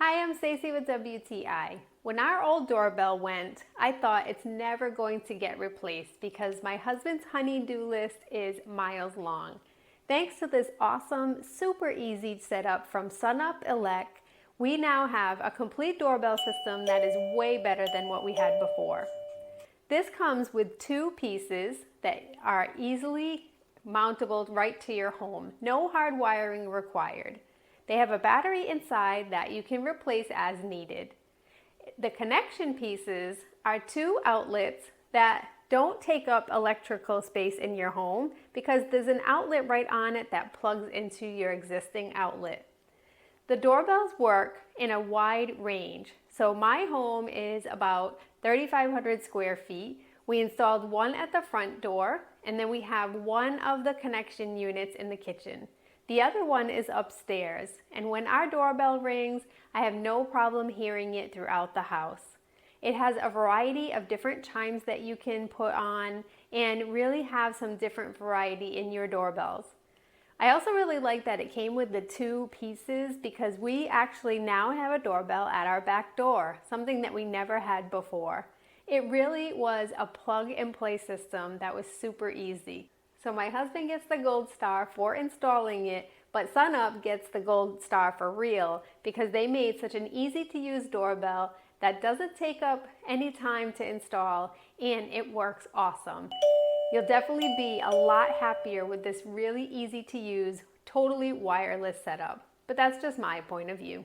Hi, I'm Stacy with WTI. When our old doorbell went, I thought it's never going to get replaced because my husband's honey-do list is miles long. Thanks to this awesome, super easy setup from SUNUPelec, we now have a complete doorbell system that is way better than what we had before. This comes with two pieces that are easily mountable right to your home. No hard wiring required. They have a battery inside that you can replace as needed. The connection pieces are two outlets that don't take up electrical space in your home because there's an outlet right on it that plugs into your existing outlet. The doorbells work in a wide range. So my home is about 3,500 square feet. We installed one at the front door, and then we have one of the connection units in the kitchen. The other one is upstairs, and when our doorbell rings, I have no problem hearing it throughout the house. It has a variety of different chimes that you can put on and really have some different variety in your doorbells. I also really like that it came with the two pieces because we actually now have a doorbell at our back door, something that we never had before. It really was a plug-and-play system that was super easy. So my husband gets the gold star for installing it, but SUNUP gets the gold star for real because they made such an easy to use doorbell that doesn't take up any time to install and it works awesome. You'll definitely be a lot happier with this really easy to use, totally wireless setup. But that's just my point of view.